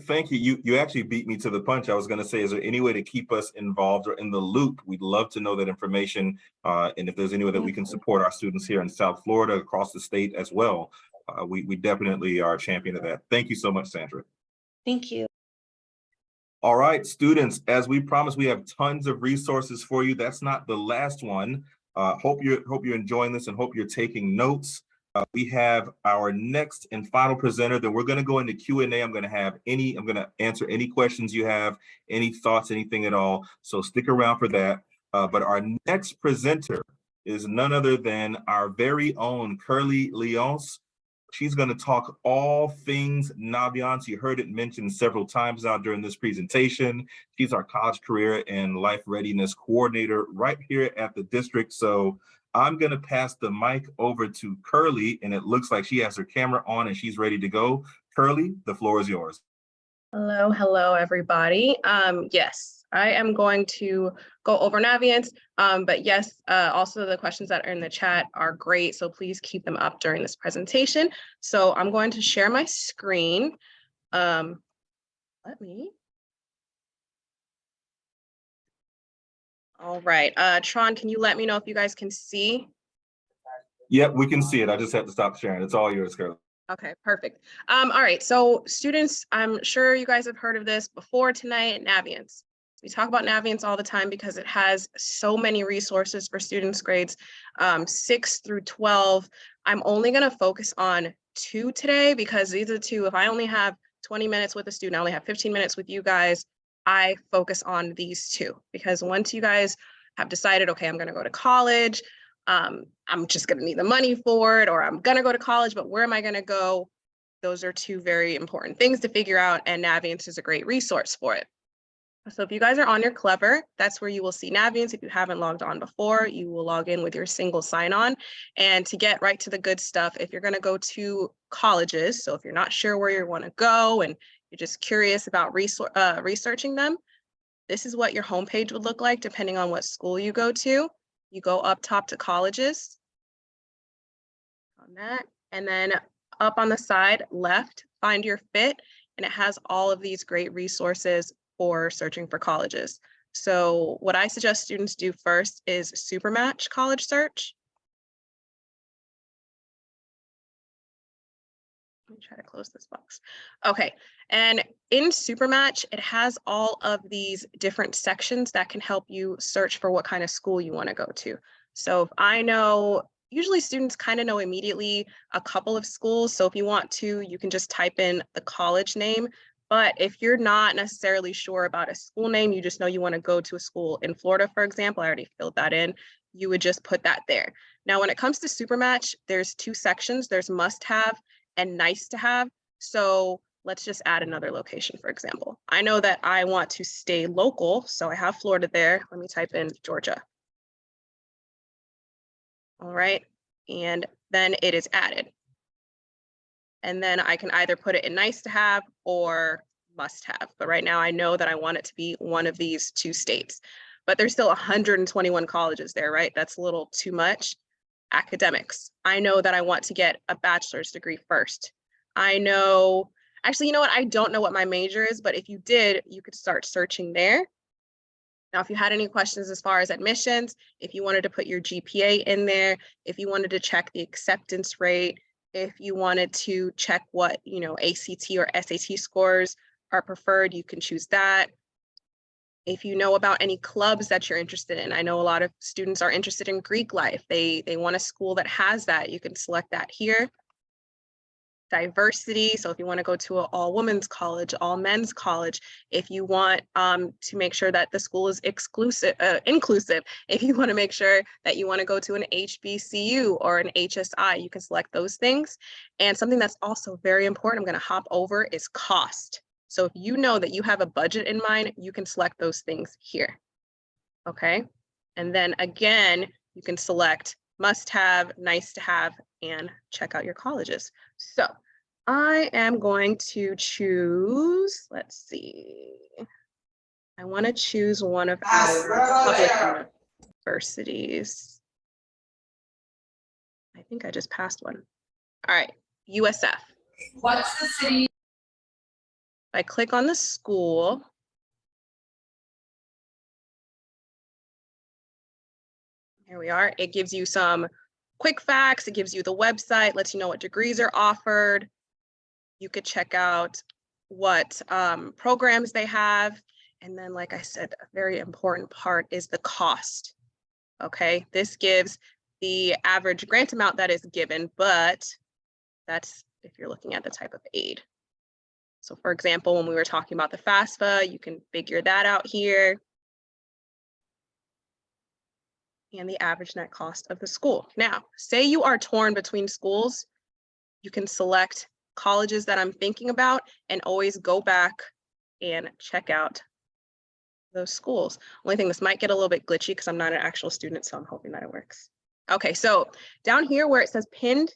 Thank you. You actually beat me to the punch. I was going to say, is there any way to keep us involved or in the loop? We'd love to know that information. And if there's any way that we can support our students here in South Florida, across the state as well, we definitely are a champion of that. Thank you so much, Sandra. Thank you. All right, students, as we promised, we have tons of resources for you. That's not the last one. Hope you're enjoying this and hope you're taking notes. We have our next and final presenter. Then we're going to go into Q&A. I'm going to answer any questions you have, any thoughts, anything at all. So stick around for that. But our next presenter is none other than our very own Curly Leonce. She's going to talk all things Naviance. You heard it mentioned several times now during this presentation. She's our college career and life readiness coordinator right here at the district. So I'm going to pass the mic over to Curly, and it looks like she has her camera on and she's ready to go. Curly, the floor is yours. Hello, everybody. Yes, I am going to go over Naviance, but yes, also the questions that are in the chat are great, so please keep them up during this presentation. So I'm going to share my screen. All right, Tron, can you let me know if you guys can see? Yep, we can see it. I just have to stop sharing. It's all yours, Curly. Okay, perfect. All right, so students, I'm sure you guys have heard of this before tonight, Naviance. We talk about Naviance all the time because it has so many resources for students grades 6 through 12. I'm only going to focus on 2 today because these are 2. If I only have 20 minutes with a student, I only have 15 minutes with you guys, I focus on these 2 because once you guys have decided, okay, I'm going to go to college, I'm just going to need the money for it, or I'm going to go to college, but where am I going to go? Those are 2 very important things to figure out, and Naviance is a great resource for it. So if you guys are on your Clever, that's where you will see Naviance. If you haven't logged on before, you will log in with your single sign-on. And to get right to the good stuff, if you're going to go to colleges, so if you're not sure where you want to go and you're just curious about researching them, this is what your homepage would look like depending on what school you go to. You go up top to colleges, on that, and then up on the side left, find your fit, and it has all of these great resources for searching for colleges. So what I suggest students do first is Supermatch college search. Let me try to close this box. Okay, and in Supermatch, it has all of these different sections that can help you search for what kind of school you want to go to. So if I know, usually students kind of know immediately a couple of schools. So if you want to, you can just type in the college name. But if you're not necessarily sure about a school name, you just know you want to go to a school in Florida, for example, I already filled that in, you would just put that there. Now, when it comes to Supermatch, there's 2 sections. There's must have and nice to have. So let's just add another location, for example. I know that I want to stay local, so I have Florida there. Let me type in Georgia. All right, and then it is added. And then I can either put it in nice to have or must have. But right now I know that I want it to be one of these 2 states. But there's still 121 colleges there, right? That's a little too much. Academics. I know that I want to get a bachelor's degree first. I know, actually, you know what? I don't know what my major is, but if you did, you could start searching there. Now, if you had any questions as far as admissions, if you wanted to put your GPA in there, if you wanted to check the acceptance rate, if you wanted to check what, ACT or SAT scores are preferred, you can choose that. If you know about any clubs that you're interested in, I know a lot of students are interested in Greek life. They want a school that has that. You can select that here. Diversity. So if you want to go to an all women's college, all men's college, if you want to make sure that the school is inclusive, if you want to make sure that you want to go to an HBCU or an HSI, you can select those things. And something that's also very important, I'm going to hop over, is cost. So if you know that you have a budget in mind, you can select those things here. Okay. And then again, you can select must have, nice to have, and check out your colleges. So I am going to choose, let's see. I want to choose one of our public universities. I think I just passed one. All right, USF. What's the city? If I click on the school, here we are. It gives you some quick facts. It gives you the website, lets you know what degrees are offered. You could check out what programs they have. And then, like I said, a very important part is the cost. Okay, this gives the average grant amount that is given, but that's if you're looking at the type of aid. So for example, when we were talking about the FAFSA, you can figure that out here. And the average net cost of the school. Now, say you are torn between schools, you can select colleges that I'm thinking about and always go back and check out those schools. Only thing, this might get a little bit glitchy because I'm not an actual student, so I'm hoping that it works. Okay, so down here where it says pinned,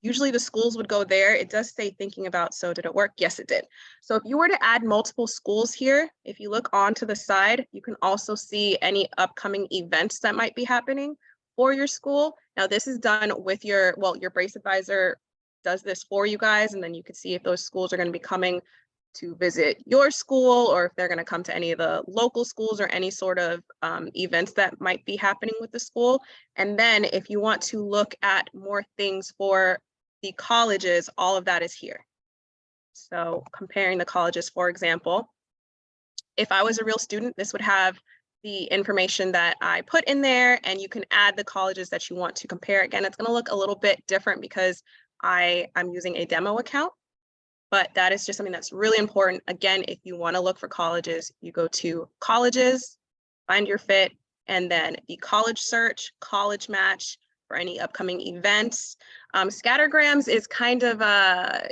usually the schools would go there. It does say thinking about, so did it work? Yes, it did. So if you were to add multiple schools here, if you look onto the side, you can also see any upcoming events that might be happening for your school. Now this is done with your brace advisor does this for you guys, and then you can see if those schools are going to be coming to visit your school or if they're going to come to any of the local schools or any sort of events that might be happening with the school. And then if you want to look at more things for the colleges, all of that is here. So comparing the colleges, for example, if I was a real student, this would have the information that I put in there, and you can add the colleges that you want to compare. Again, it's going to look a little bit different because I'm using a demo account, but that is just something that's really important. Again, if you want to look for colleges, you go to colleges, find your fit, and then the college search, college match for any upcoming events. Scattergrams is kind of,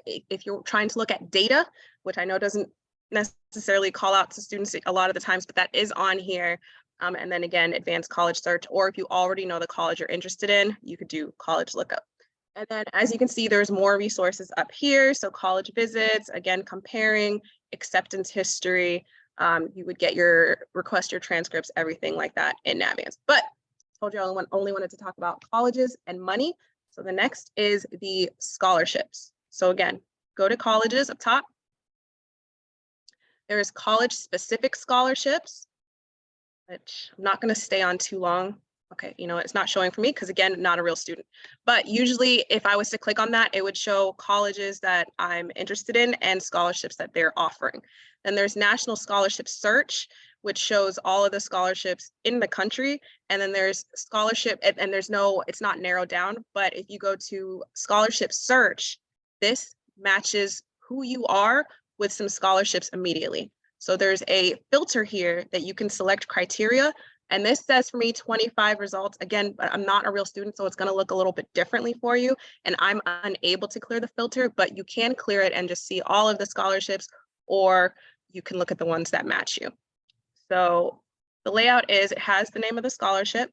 if you're trying to look at data, which I know doesn't necessarily call out to students a lot of the times, but that is on here. And then again, advanced college search, or if you already know the college you're interested in, you could do college lookup. And then as you can see, there's more resources up here. So college visits, again, comparing, acceptance history, you would get your request, your transcripts, everything like that in Navient. But I told you I only wanted to talk about colleges and money. So the next is the scholarships. So again, go to colleges up top. There is college specific scholarships, which I'm not going to stay on too long. Okay, you know, it's not showing for me because again, not a real student. But usually if I was to click on that, it would show colleges that I'm interested in and scholarships that they're offering. Then there's National Scholarship Search, which shows all of the scholarships in the country. And then there's scholarship, and there's no, it's not narrowed down, but if you go to Scholarship Search, this matches who you are with some scholarships immediately. So there's a filter here that you can select criteria. And this says for me 25 results. Again, but I'm not a real student, so it's going to look a little bit differently for you. And I'm unable to clear the filter, but you can clear it and just see all of the scholarships, or you can look at the ones that match you. So the layout is, it has the name of the scholarship,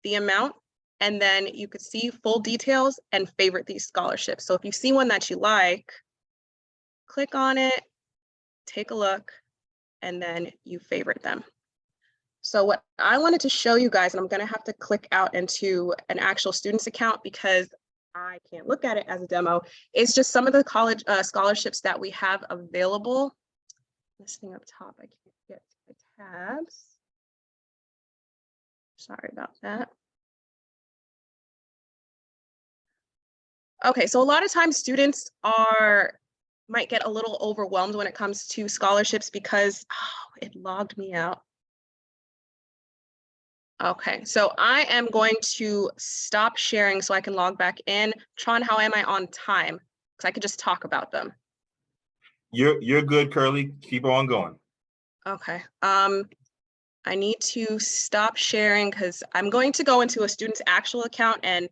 the amount, and then you could see full details and favorite these scholarships. So if you see one that you like, click on it, take a look, and then you favorite them. So what I wanted to show you guys, and I'm going to have to click out into an actual student's account because I can't look at it as a demo, is just some of the college scholarships that we have available. This thing up top, I can't get to the tabs. Sorry about that. Okay, so a lot of times students might get a little overwhelmed when it comes to scholarships because it logged me out. Okay, so I am going to stop sharing so I can log back in. Tron, how am I on time? Because I could just talk about them. You're good, Curly. Keep on going. Okay. I need to stop sharing because I'm going to go into a student's actual account and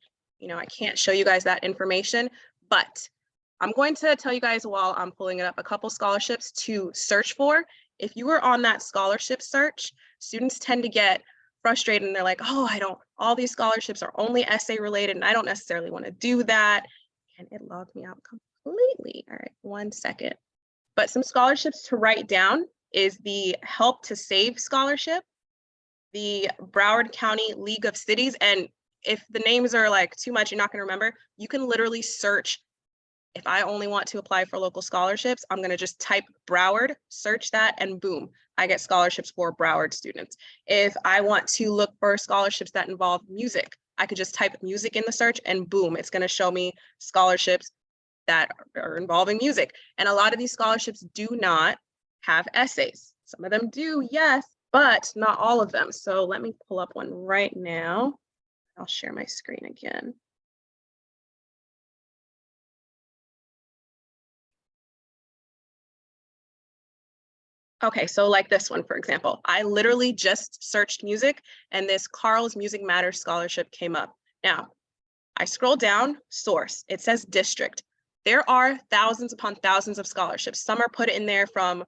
I can't show you guys that information, but I'm going to tell you guys while I'm pulling it up a couple scholarships to search for. If you were on that scholarship search, students tend to get frustrated and they're like, oh, all these scholarships are only essay related and I don't necessarily want to do that. And it logged me out completely. All right, 1 second. But some scholarships to write down is the Help to Save Scholarship, the Broward County League of Cities. And if the names are like too much, you're not going to remember, you can literally search. If I only want to apply for local scholarships, I'm going to just type Broward, search that, and boom, I get scholarships for Broward students. If I want to look for scholarships that involve music, I could just type music in the search and boom, it's going to show me scholarships that are involving music. And a lot of these scholarships do not have essays. Some of them do, yes, but not all of them. So let me pull up one right now. I'll share my screen again. Okay, so like this one, for example, I literally just searched music and this Carl's Music Matters scholarship came up. Now, I scroll down, source, it says district. There are thousands upon thousands of scholarships. Some are put in there from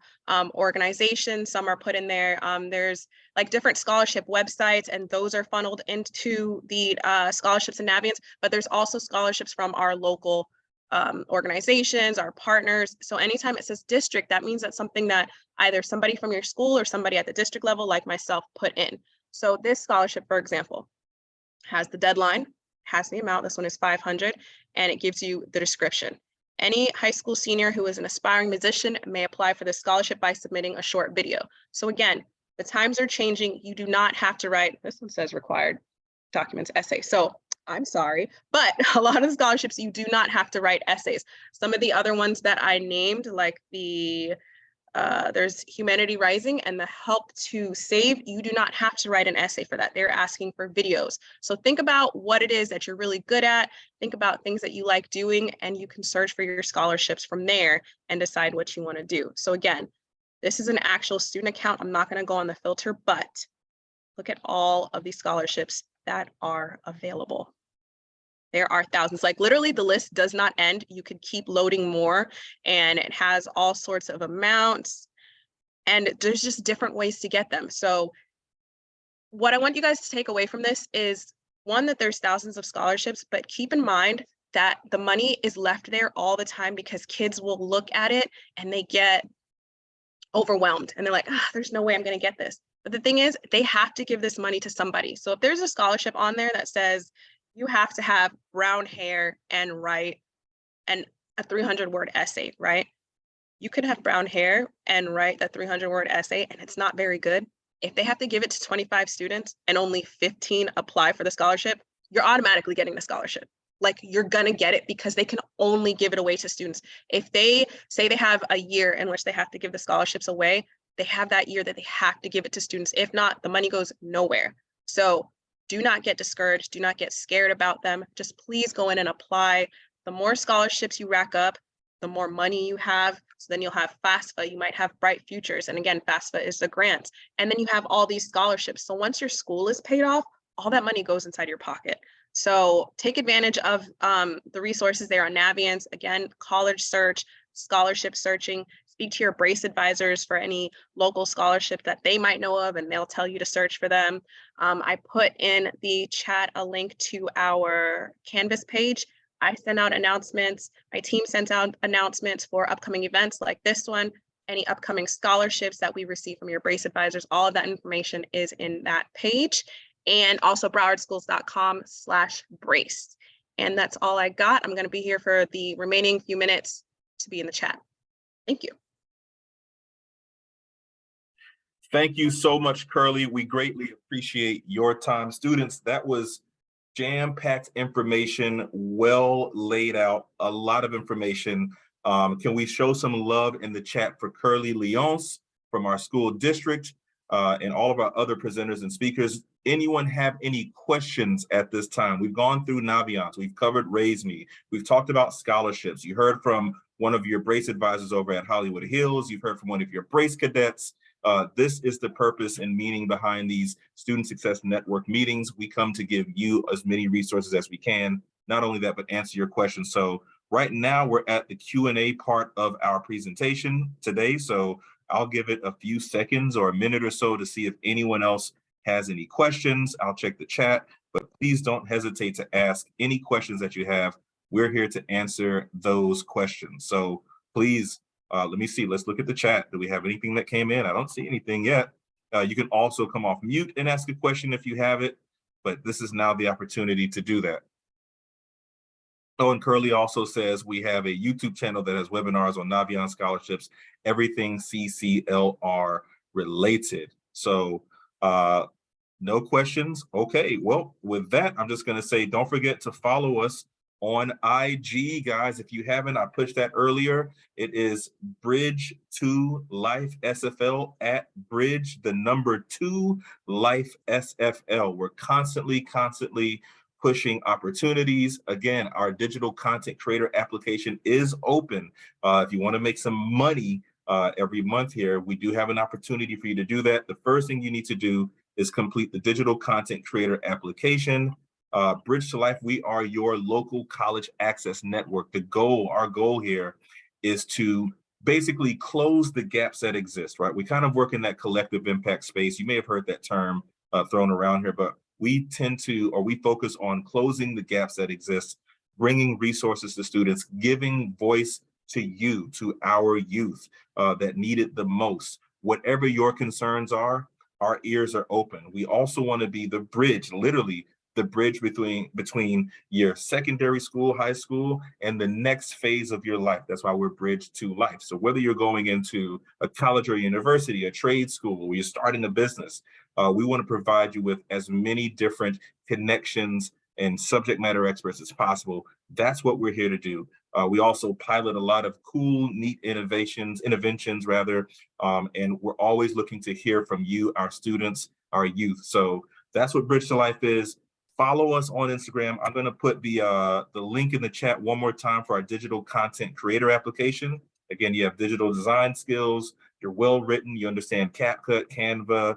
organizations, some are put in there. There's like different scholarship websites and those are funneled into the scholarships and Naviance, but there's also scholarships from our local organizations, our partners. So anytime it says district, that means that's something that either somebody from your school or somebody at the district level like myself put in. So this scholarship, for example, has the deadline, has the amount, this one is 500, and it gives you the description. Any high school senior who is an aspiring musician may apply for this scholarship by submitting a short video. So again, the times are changing. You do not have to write, this one says required documents essay. So I'm sorry, but a lot of the scholarships, you do not have to write essays. Some of the other ones that I named, like there's Humanity Rising and the Help to Save, you do not have to write an essay for that. They're asking for videos. So think about what it is that you're really good at. Think about things that you like doing, and you can search for your scholarships from there and decide what you want to do. So again, this is an actual student account. I'm not going to go on the filter, but look at all of these scholarships that are available. There are thousands, like literally the list does not end. You could keep loading more and it has all sorts of amounts and there's just different ways to get them. So what I want you guys to take away from this is one, that there's thousands of scholarships, but keep in mind that the money is left there all the time because kids will look at it and they get overwhelmed and they're like, there's no way I'm going to get this. But the thing is, they have to give this money to somebody. So if there's a scholarship on there that says, you have to have brown hair and write a 300-word essay, right? You could have brown hair and write that 300-word essay and it's not very good. If they have to give it to 25 students and only 15 apply for the scholarship, you're automatically getting the scholarship. Like you're gonna get it because they can only give it away to students. If they say they have a year in which they have to give the scholarships away, they have that year that they have to give it to students. If not, the money goes nowhere. So do not get discouraged. Do not get scared about them. Just please go in and apply. The more scholarships you rack up, the more money you have. So then you'll have FAFSA, you might have Bright Futures. And again, FAFSA is the grants. And then you have all these scholarships. So once your school is paid off, all that money goes inside your pocket. So take advantage of the resources there on Naviance. Again, college search, scholarship searching. speak to your Brace advisors for any local scholarship that they might know of, and they'll tell you to search for them. I put in the chat a link to our Canvas page. I send out announcements. My team sends out announcements for upcoming events like this one, any upcoming scholarships that we receive from your Brace advisors. All of that information is in that page, and also browardschools.com/brace. And that's all I got. I'm going to be here for the remaining few minutes to be in the chat. Thank you. Thank you so much, Curly. We greatly appreciate your time. Students, that was jam-packed information, well laid out, a lot of information. Can we show some love in the chat for Curly Leonce from our school district and all of our other presenters and speakers? Anyone have any questions at this time? We've gone through Naviance, we've covered Raise Me, we've talked about scholarships. You heard from one of your Brace advisors over at Hollywood Hills, you've heard from one of your Brace cadets. This is the purpose and meaning behind these Student Success Network meetings. We come to give you as many resources as we can. Not only that, but answer your questions. So right now we're at the Q&A part of our presentation today. So I'll give it a few seconds or a minute or so to see if anyone else has any questions. I'll check the chat, but please don't hesitate to ask any questions that you have. We're here to answer those questions. So please, let me see, let's look at the chat. Do we have anything that came in? I don't see anything yet. You can also come off mute and ask a question if you have it, but this is now the opportunity to do that. Oh, and Curly also says we have a YouTube channel that has webinars on Naviance scholarships, everything CCLR related. So no questions. Okay, well, with that, I'm just gonna say, don't forget to follow us on IG, guys. If you haven't, I pushed that earlier. It is Bridge2Life SFL at Bridge2Life SFL. We're constantly pushing opportunities. Again, our digital content creator application is open. If you want to make some money every month here, we do have an opportunity for you to do that. The first thing you need to do is complete the digital content creator application. Bridge to Life, we are your local college access network. Our goal here is to basically close the gaps that exist, right? We kind of work in that collective impact space. You may have heard that term thrown around here, but we focus on closing the gaps that exist, bringing resources to students, giving voice to you, to our youth that need it the most. Whatever your concerns are, our ears are open. We also want to be the bridge, literally the bridge between your secondary school, high school, and the next phase of your life. That's why we're Bridge to Life. So whether you're going into a college or university, a trade school, or you're starting a business, we want to provide you with as many different connections and subject matter experts as possible. That's what we're here to do. We also pilot a lot of cool, neat interventions, and we're always looking to hear from you, our students, our youth. So that's what Bridge to Life is. Follow us on Instagram. I'm going to put the link in the chat one more time for our digital content creator application. Again, you have digital design skills, you're well written, you understand CapCut, Canva,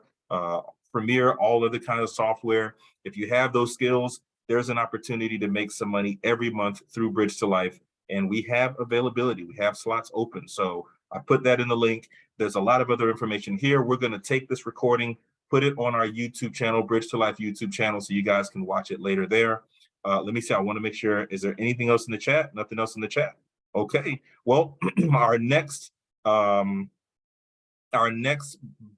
Premiere, all other kind of software. If you have those skills, there's an opportunity to make some money every month through Bridge to Life. And we have availability, we have slots open. So I put that in the link. There's a lot of other information here. We're going to take this recording, put it on our YouTube channel, Bridge to Life YouTube channel, so you guys can watch it later there. Let me see, I want to make sure, is there anything else in the chat? Nothing else in the chat. Okay, well, our next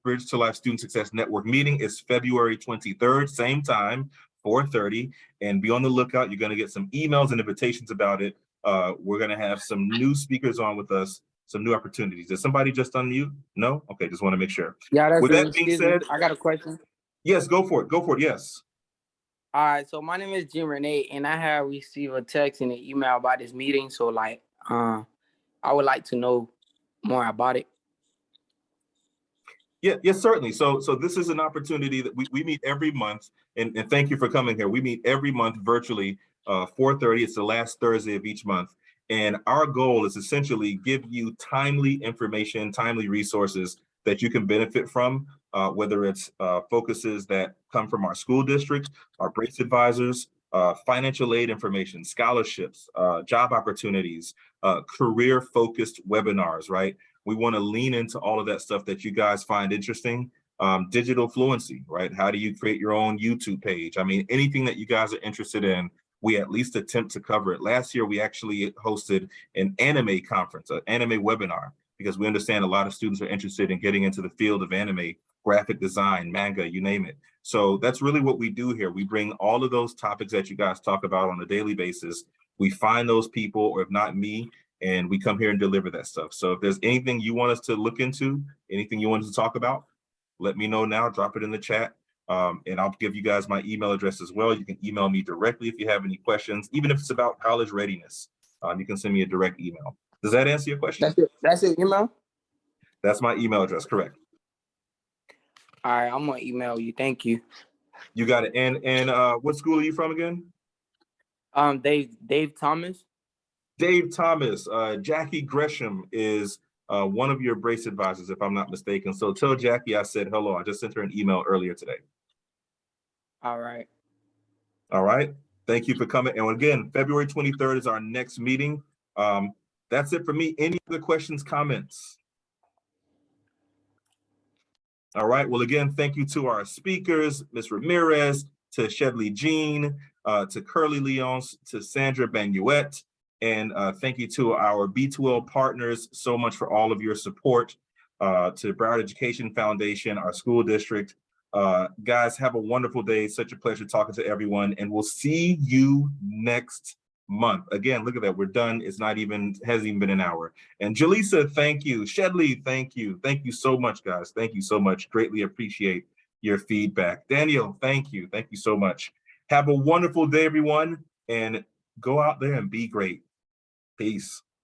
Bridge to Life Student Success Network meeting is February 23rd, same time, 4:30, and be on the lookout. You're going to get some emails and invitations about it. We're going to have some new speakers on with us, some new opportunities. Did somebody just unmute? No? Okay, just want to make sure. Yeah, that's With me. that being Excuse me. said, I got a question. yes, go for it. Go for it. Yes. All right, so my name is Jim Renee, and I have received a text and an email about this meeting. So, I would like to know more about it. Yeah, yes, certainly. So this is an opportunity that we meet every month, and thank you for coming here. We meet every month virtually, 4:30. It's the last Thursday of each month. And our goal is essentially give you timely information, timely resources that you can benefit from, whether it's focuses that come from our school district, our Brace advisors, financial aid information, scholarships, job opportunities, career-focused webinars, right? We want to lean into all of that stuff that you guys find interesting. Digital fluency, right? How do you create your own YouTube page? I mean, anything that you guys are interested in, we at least attempt to cover it. Last year, we actually hosted an anime conference, an anime webinar, because we understand a lot of students are interested in getting into the field of anime, graphic design, manga, you name it. So that's really what we do here. We bring all of those topics that you guys talk about on a daily basis. We find those people, or if not me, and we come here and deliver that stuff. So if there's anything you want us to look into, anything you want us to talk about, let me know now, drop it in the chat. And I'll give you guys my email address as well. You can email me directly if you have any questions, even if it's about college readiness. You can send me a direct email. Does that answer your question? That's your email? That's my email address, correct. All right, I'm gonna email you. Thank you. You got it. And what school are you from again? Dave Thomas. Dave Thomas. Jackie Gresham is one of your brace advisors, if I'm not mistaken. So tell Jackie I said hello. I just sent her an email earlier today. All right. All right. Thank you for coming. And again, February 23rd is our next meeting. That's it for me. Any other questions, comments? All right. Well, again, thank you to our speakers, Ms. Ramirez, to Shedley Jean, to Curly Leons, to Sandra Banuette, and thank you to our B2L partners so much for all of your support, to Broward Education Foundation, our school district. Guys, have a wonderful day. Such a pleasure talking to everyone, and we'll see you next month. Again, look at that. We're done. Hasn't even been an hour. And Jaleesa, thank you. Shedley, thank you. Thank you so much, guys. Thank you so much. Greatly appreciate your feedback. Daniel, thank you. Thank you so much. Have a wonderful day, everyone, and go out there and be great. Peace.